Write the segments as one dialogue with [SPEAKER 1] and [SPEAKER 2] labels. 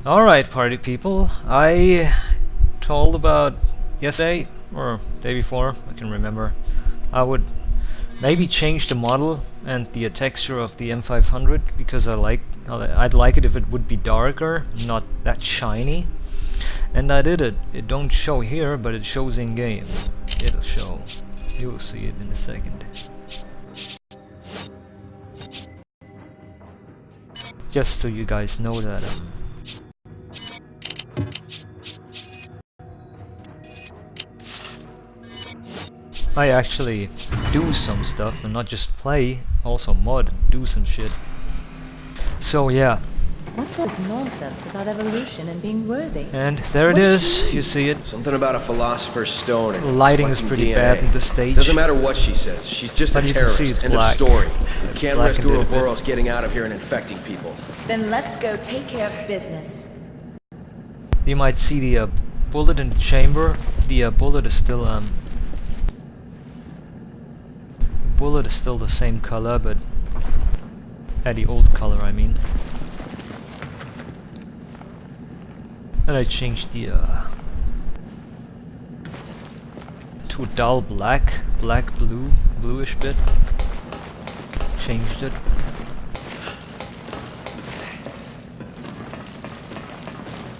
[SPEAKER 1] Alright, party people, I told about yesterday, or day before, I can remember, I would maybe change the model and the texture of the M500 because I'd like it if it would be darker, not that shiny. And I did it. It don't show here, but it shows in game. It'll show. You'll see it in a second. Just so you guys know that I actually do some stuff and not just play, also mod, do some shit. So yeah.
[SPEAKER 2] What's all this nonsense about evolution and being worthy?
[SPEAKER 1] And there it is, you see it.
[SPEAKER 3] Something about a philosopher's stone and
[SPEAKER 1] lighting is pretty
[SPEAKER 3] DNA.
[SPEAKER 1] bad in the stage.
[SPEAKER 3] Doesn't matter what she says, she's just
[SPEAKER 1] But
[SPEAKER 3] a
[SPEAKER 1] you can see
[SPEAKER 3] terrorist.
[SPEAKER 1] it's
[SPEAKER 3] End of
[SPEAKER 1] black.
[SPEAKER 3] story. You
[SPEAKER 1] It's
[SPEAKER 3] can't
[SPEAKER 1] black
[SPEAKER 3] risk
[SPEAKER 1] and did a bit.
[SPEAKER 3] Ouroboros getting out of here and infecting people.
[SPEAKER 2] Then let's go take care of business.
[SPEAKER 1] You might see the bullet in the chamber. The bullet is still the same color, but the old color, I mean. And I changed the to a dull black, blue, bluish bit. Changed it.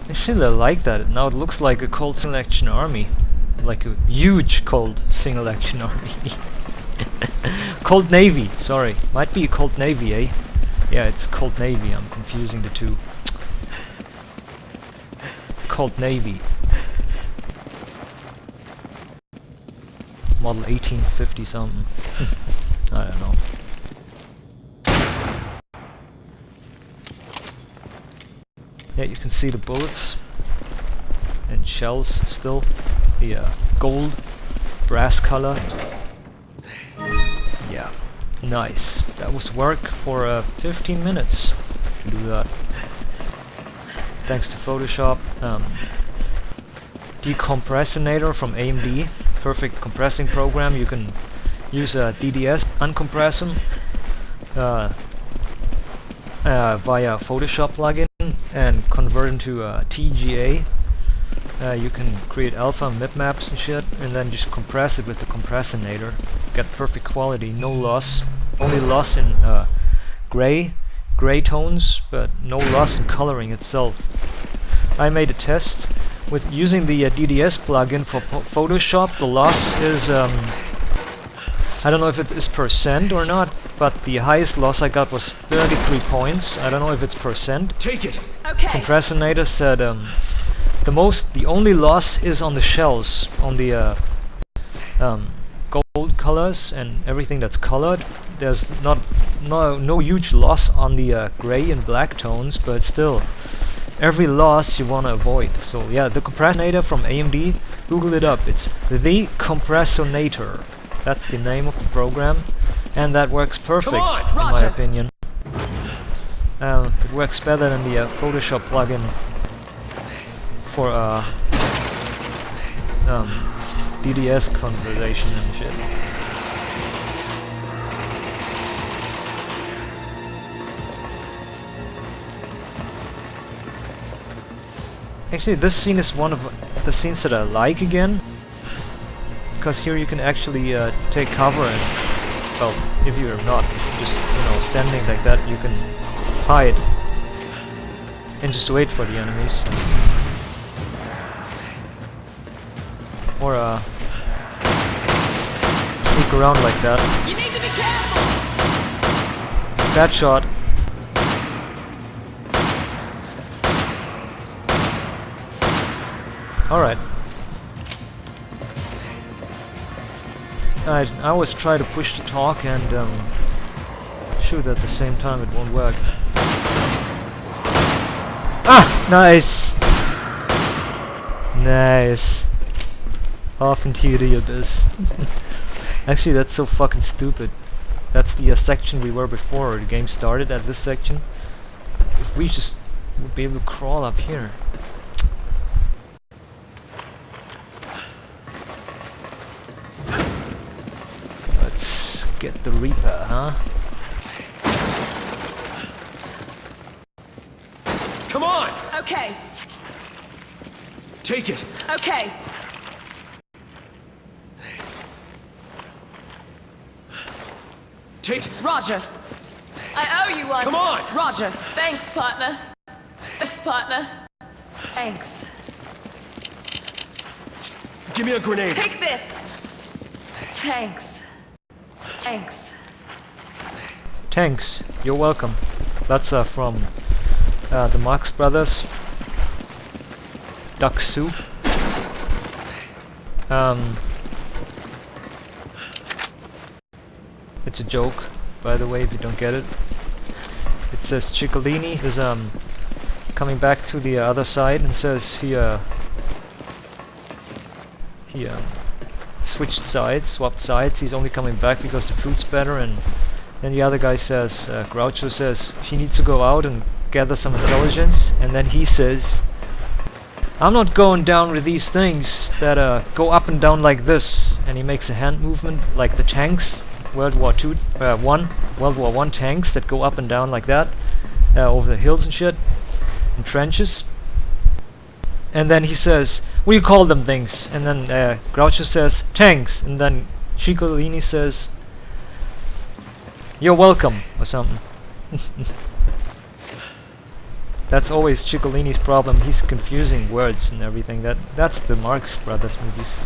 [SPEAKER 1] Actually, I like that. Now it looks like a cold single action army, like a huge cold single action army. Cold Navy, sorry, might be a Cold Navy, eh? Yeah, it's Cold Navy. I'm confusing the two. Cold Navy. Model 1850 something. I don't know. Yeah, you can see the bullets and shells still. The gold, brass color. Yeah, nice. That was work for 15 minutes to do that. Thanks to Photoshop. Decompressionator from AMD, perfect compressing program. You can use a DDS, uncompress them via Photoshop plugin and convert into TGA. You can create alpha bitmaps and shit, and then just compress it with the compressinator. Get perfect quality, no loss. Only loss in gray tones, but no loss in coloring itself. I made a test with using the DDS plugin for Photoshop. The loss is I don't know if it is percent or not, but the highest loss I got was 33 points. I don't know if it's percent.
[SPEAKER 3] Take it.
[SPEAKER 2] Okay.
[SPEAKER 1] Compressinator said the only loss is on the shells, on the gold colors and everything that's colored. There's no huge loss on the gray and black tones, but still, every loss you want to avoid. So yeah, the compressinator from AMD, Google it up. It's the compressinator. That's the name of the program, and that works perfect in my opinion. It works better than the Photoshop plugin for DDS conversion and shit. Actually, this scene is one of the scenes that I like again, because here you can actually take cover and, well, if you're not just, standing like that, you can hide and just wait for the enemies. Or sneak around like that.
[SPEAKER 2] You need to be careful!
[SPEAKER 1] Bad shot. Alright. I always try to push the talk and shoot at the same time. It won't work. Ah! Nice! Nice. Off into the abyss. Actually, that's so fucking stupid. That's the section we were before. The game started at this section. If we just would be able to crawl up here. Let's get the Reaper, huh?
[SPEAKER 3] Come on!
[SPEAKER 2] Okay,
[SPEAKER 3] Take it!
[SPEAKER 2] okay.
[SPEAKER 3] Take...
[SPEAKER 2] Roger. I owe you one.
[SPEAKER 3] Come on!
[SPEAKER 2] Roger. Thanks, partner. Thanks, partner. Thanks.
[SPEAKER 3] Give me a grenade!
[SPEAKER 2] Take this. Thanks. Thanks.
[SPEAKER 1] Thanks. You're welcome. That's from the Marx Brothers. Duck soup. It's a joke, by the way, if you don't get it. It says Ciccolini is coming back to the other side and says he switched sides, swapped sides. He's only coming back because the food's better, and then the other guy says, Groucho says he needs to go out and gather some intelligence, and then he says, I'm not going down with these things that go up and down like this, and he makes a hand movement like the tanks, World War I tanks that go up and down like that, over the hills and shit, in trenches. And then he says, what do you call them things? And then Groucho says, tanks. And then Ciccolini says, you're welcome, or something. That's always Ciccolini's problem. He's confusing words and everything. That's the Marx Brothers movies.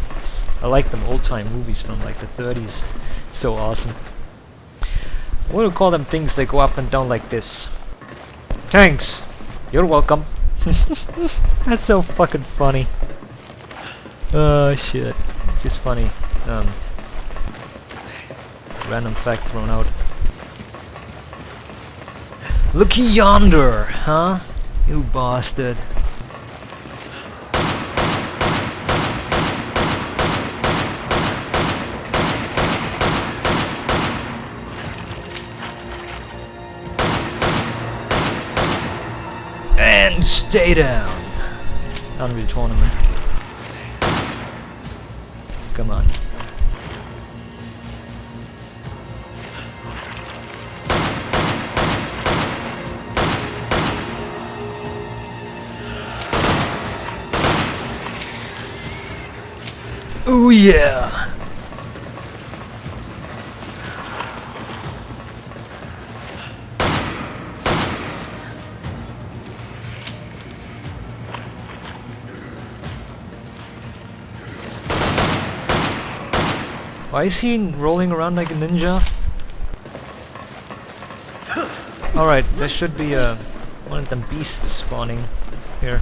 [SPEAKER 1] I like them old-time movies from like the 30s. It's so awesome. What do you call them things that go up and down like this? Tanks. You're welcome. That's so fucking funny. Oh shit. It's just funny. Random fact thrown out. Looky yonder, huh? You bastard. And stay down. Unreal Tournament. Come on. Oh yeah. Why is he rolling around like a ninja? Alright, there should be one of them beasts spawning here.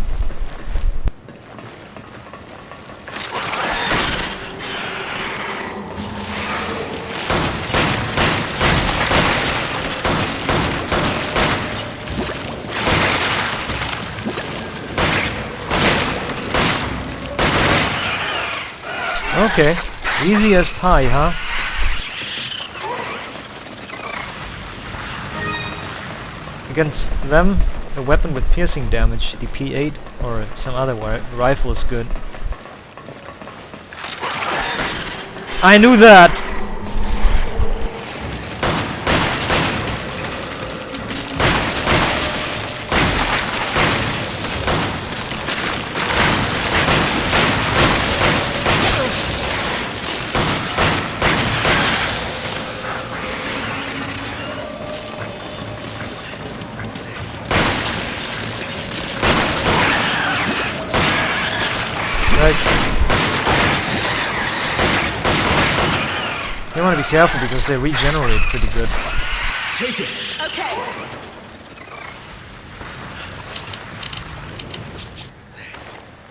[SPEAKER 1] Okay, easy as pie, huh? Against them, a weapon with piercing damage, the P8 or some other rifle is good. I knew that! You want to be careful because they regenerate pretty good.
[SPEAKER 3] Take it!
[SPEAKER 2] Okay.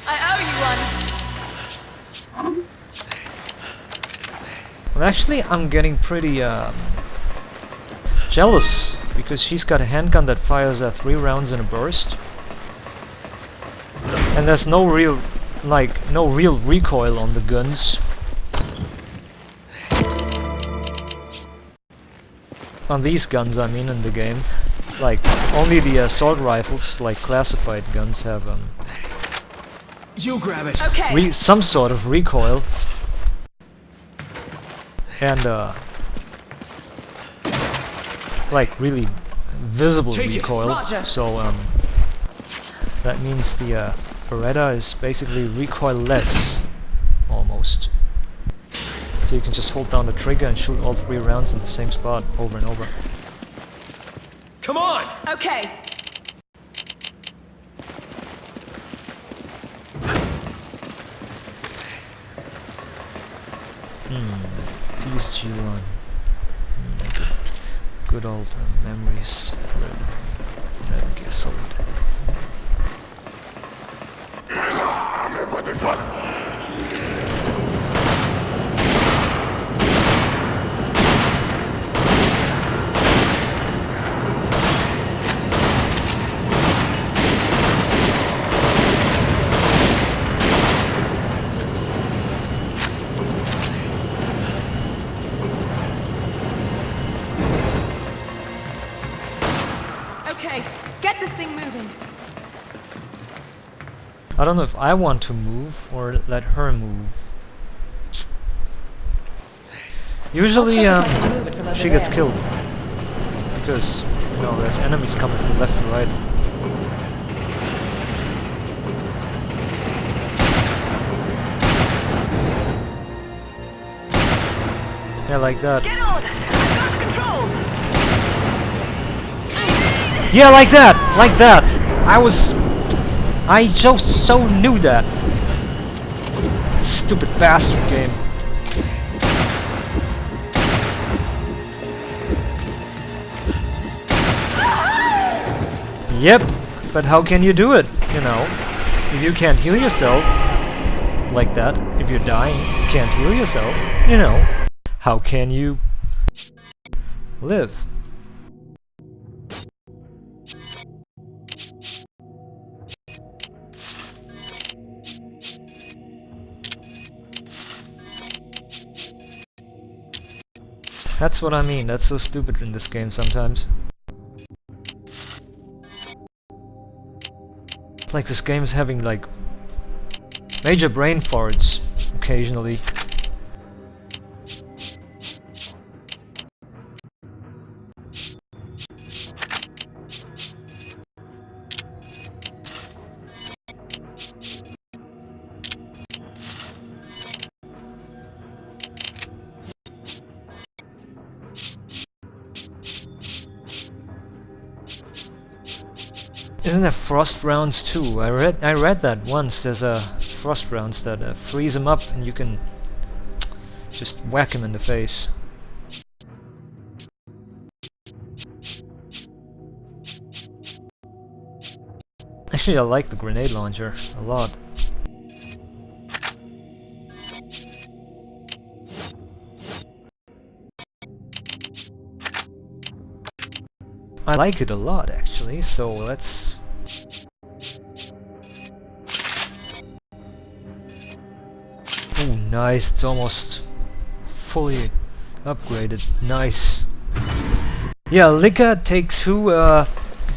[SPEAKER 2] I owe you one.
[SPEAKER 1] Well, actually, I'm getting pretty jealous because she's got a handgun that fires 3 rounds in a burst, and there's no real recoil on the guns. On these guns, I mean, in the game. Like, only the assault rifles, like classified guns, have
[SPEAKER 3] You grab it.
[SPEAKER 2] Okay.
[SPEAKER 1] some sort of recoil. And like really visible
[SPEAKER 3] Take it.
[SPEAKER 1] recoil.
[SPEAKER 2] Roger.
[SPEAKER 1] So That means the Beretta is basically recoil-less, almost. So you can just hold down the trigger and shoot all 3 rounds in the same spot over and over.
[SPEAKER 3] Come on!
[SPEAKER 2] Okay.
[SPEAKER 1] PSG1. Good old memories. Metal Gear Solid.
[SPEAKER 2] Okay, get this thing moving.
[SPEAKER 1] I don't know if I want to move or let her move. Usually,
[SPEAKER 2] I'll check if I can move it from over
[SPEAKER 1] she gets
[SPEAKER 2] there.
[SPEAKER 1] killed because you know there's enemies coming from left and right. Yeah, like that.
[SPEAKER 4] Get on! I've got control!
[SPEAKER 1] Yeah, like that! Like that! I just so knew that! Stupid bastard game. Yep, but how can you do it, you know? If you can't heal yourself like that, if you're dying, you can't heal yourself, you know, how can you live? That's what I mean, that's so stupid in this game sometimes. It's like this game is having like major brain farts occasionally. Isn't there frost rounds too? I read that once. There's a frost rounds that freeze him up and you can just whack him in the face. Actually, I like the grenade launcher a lot. I like it a lot actually, so let's... Oh, nice, it's almost fully upgraded, nice. Yeah, Lika takes 2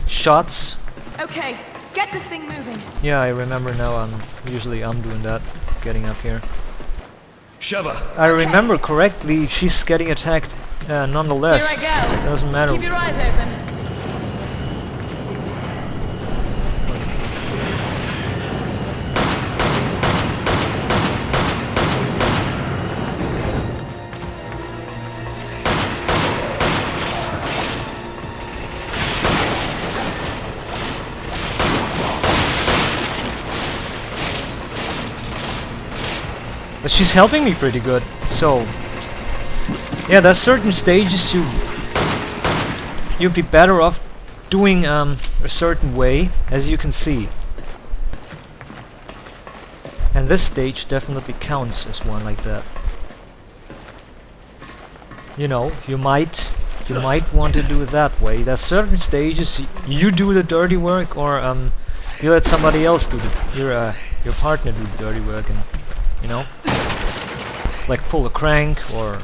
[SPEAKER 1] shots.
[SPEAKER 2] Okay, get this thing moving.
[SPEAKER 1] Yeah, I remember now, usually I'm doing that, getting up here.
[SPEAKER 3] Sheva!
[SPEAKER 1] I remember correctly, she's getting attacked nonetheless.
[SPEAKER 2] Here I go.
[SPEAKER 1] Doesn't matter.
[SPEAKER 2] Keep your eyes open.
[SPEAKER 1] But she's helping me pretty good, so... Yeah, there's certain stages you'd be better off doing a certain way, as you can see. And this stage definitely counts as one like that. You know, you might want to do it that way. There's certain stages you do the dirty work, or you let somebody else do your partner do the dirty work, and you know, like pull a crank or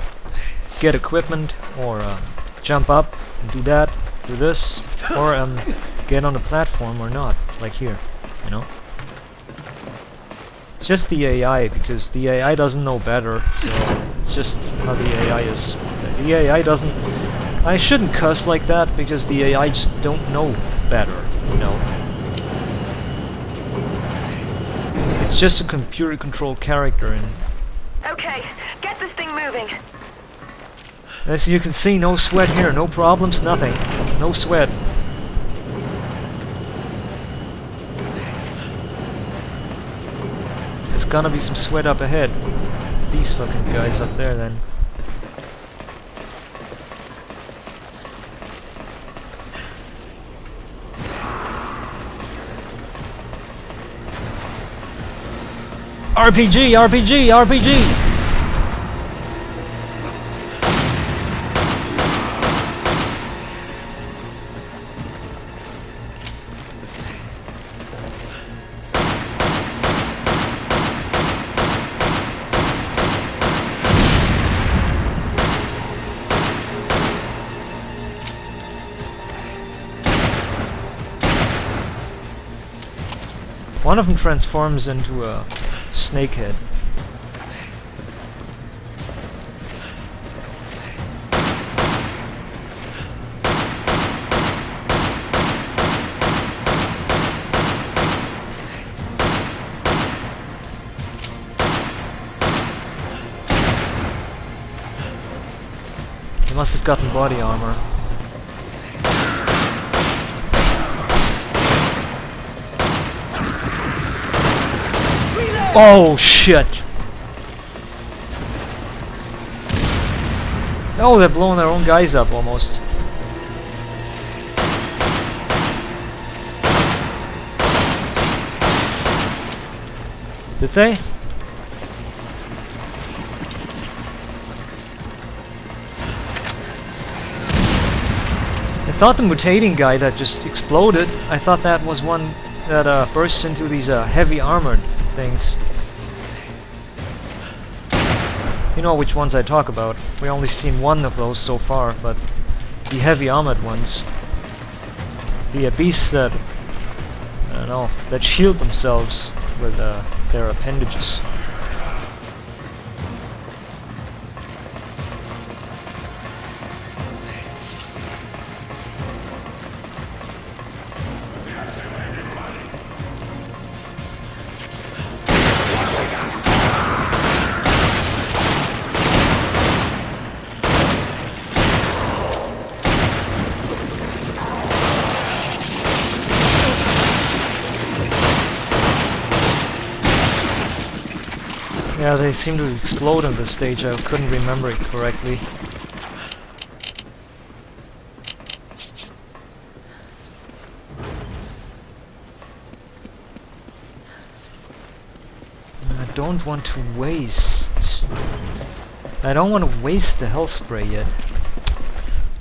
[SPEAKER 1] get equipment or jump up and do that, do this, or get on the platform or not, like here, you know. It's just the AI, because the AI doesn't know better, so it's just how the AI is. The AI doesn't... I shouldn't cuss like that, because the AI just don't know better, you know. It's just a computer-controlled character, and
[SPEAKER 4] Okay, get this thing moving.
[SPEAKER 1] as you can see, no sweat here, no problems, nothing. No sweat. There's gonna be some sweat up ahead. These fucking guys up there, then. RPG! RPG! RPG! One of them transforms into a snakehead. He must have gotten body armor. Oh shit! Oh, they're blowing their own guys up almost. Did they? I thought the mutating guy that just exploded, I thought that was one that bursts into these heavy armored things. You know which ones I talk about. We only seen one of those so far, but the heavy armored ones. The beasts that, I don't know, that shield themselves with their appendages. Yeah, they seem to explode on this stage. I couldn't remember it correctly. I don't want to waste. I don't want to waste the health spray yet.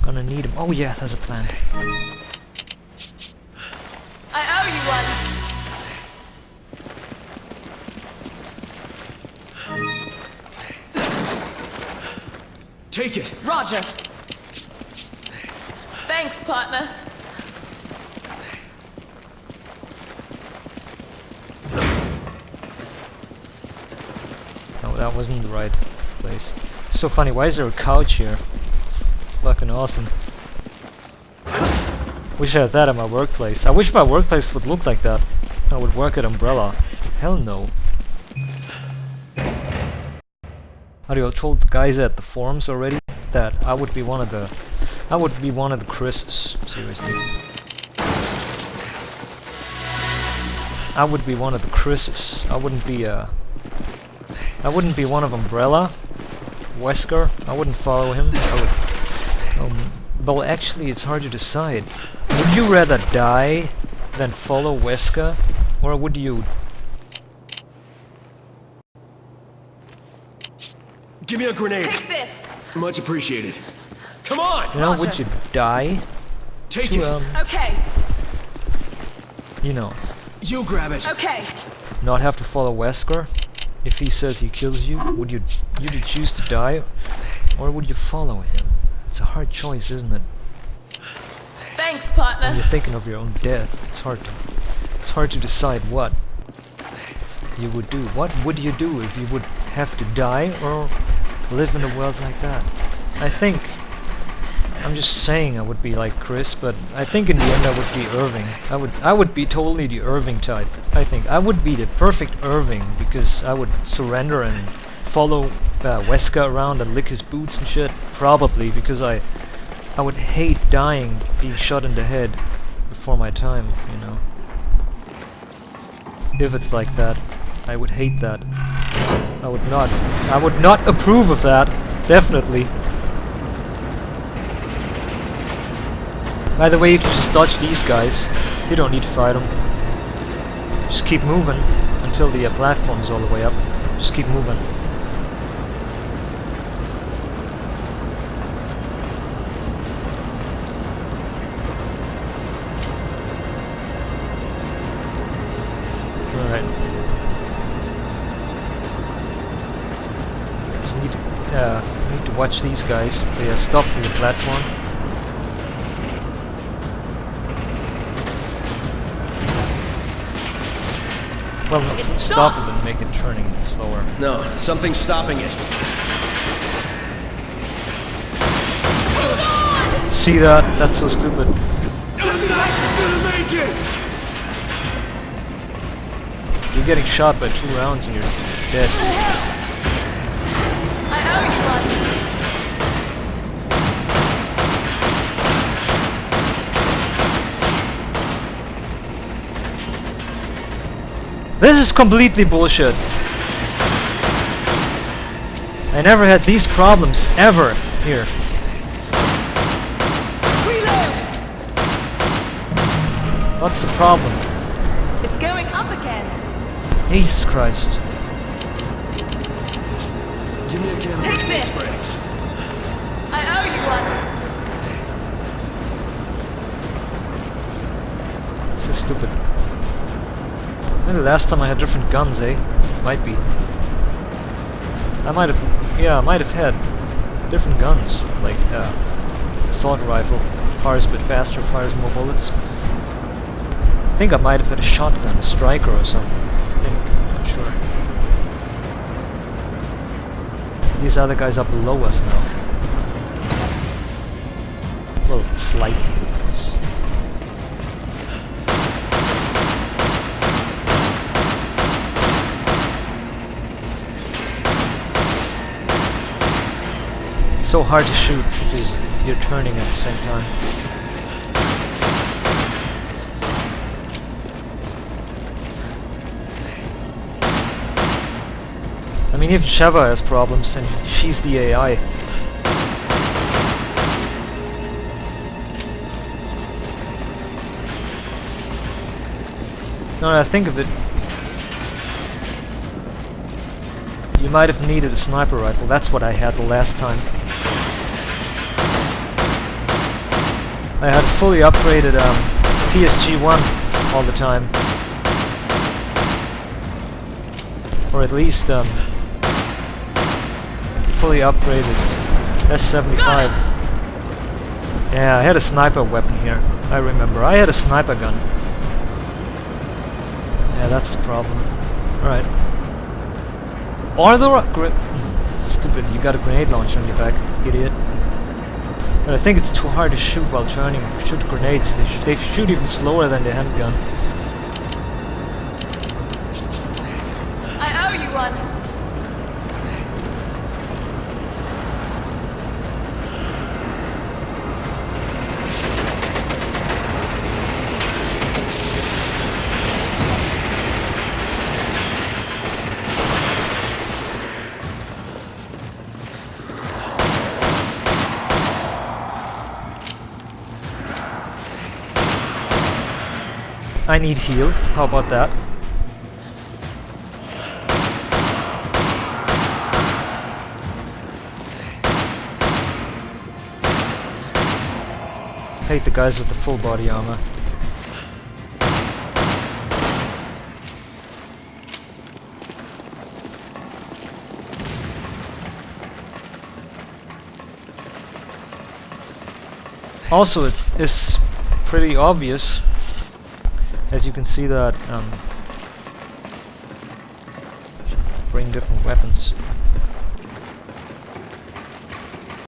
[SPEAKER 1] Gonna need him. Oh yeah, there's a plan.
[SPEAKER 4] I owe you one.
[SPEAKER 3] Take it!
[SPEAKER 4] Roger. Thanks, partner.
[SPEAKER 1] No, that wasn't the right place. So funny, why is there a couch here? It's fucking awesome. Wish I had that at my workplace. I wish my workplace would look like that. I would work at Umbrella. Hell no. I told the guys at the forums already that I would be one of the Chris's. Seriously. I would be one of the Chris's. I wouldn't be one of Umbrella. Wesker. I wouldn't follow him. I would well actually it's hard to decide. Would you rather die than follow Wesker? Or would you
[SPEAKER 3] Give me a grenade.
[SPEAKER 4] Take this.
[SPEAKER 3] Much appreciated. Come on!
[SPEAKER 1] You know, would you die
[SPEAKER 3] Take
[SPEAKER 1] to,
[SPEAKER 3] it.
[SPEAKER 4] Okay.
[SPEAKER 1] you know,
[SPEAKER 3] You grab it.
[SPEAKER 4] Okay.
[SPEAKER 1] not have to follow Wesker? If he says he kills you, would you choose to die? Or would you follow him? It's a hard choice, isn't it?
[SPEAKER 4] Thanks,
[SPEAKER 1] When
[SPEAKER 4] partner.
[SPEAKER 1] you're thinking of your own death, it's hard to decide what you would do. What would you do if you would have to die or live in a world like that? I think I'm just saying I would be like Chris, but I think in the end I would be Irving. I would be totally the Irving type. I think I would be the perfect Irving because I would surrender and follow Wesker around and lick his boots and shit. Probably because I would hate dying, being shot in the head before my time, you know. If it's like that, I would hate that. I would not approve of that, definitely. By the way, you can just dodge these guys. You don't need to fight them. Just keep moving until the platform is all the way up. Just keep moving. Alright. Just need to watch these guys. They are stopped in the platform. Well, no, stop it and make it turning slower.
[SPEAKER 3] No, something's stopping it.
[SPEAKER 1] See that? That's so stupid.
[SPEAKER 3] I'm not gonna make it!
[SPEAKER 1] You're getting shot by 2 rounds and you're dead.
[SPEAKER 4] I owe you one.
[SPEAKER 1] This is completely bullshit. I never had these problems ever here.
[SPEAKER 4] Reload!
[SPEAKER 1] What's the problem?
[SPEAKER 4] It's going up again.
[SPEAKER 1] Jesus Christ.
[SPEAKER 3] Give me a can of
[SPEAKER 4] Take
[SPEAKER 3] first aid
[SPEAKER 4] this.
[SPEAKER 3] spray.
[SPEAKER 4] I owe you one.
[SPEAKER 1] So stupid. Maybe last time I had different guns, eh? Might be. I might have had different guns. Like, assault rifle. Fires a bit faster, fires more bullets. I think I might have had a shotgun, a striker or something. I think, not sure. These other guys are below us now. Well, slightly below us. It's so hard to shoot because you're turning at the same time. I mean, even Sheva has problems, and she's the AI. Now that I think of it, you might have needed a sniper rifle. That's what I had the last time. I had a fully upgraded PSG-1 all the time. Or at least fully upgraded S75. Yeah, I had a sniper weapon here. I remember. I had a sniper gun. Yeah, that's the problem. Alright. Or the stupid, you got a grenade launcher on your back, idiot. But I think it's too hard to shoot while turning. Shoot grenades. They shoot even slower than the handgun.
[SPEAKER 4] I owe you one.
[SPEAKER 1] I need heal. How about that? Hate the guys with the full body armor. Also, it's pretty obvious, as you can see, that bring different weapons.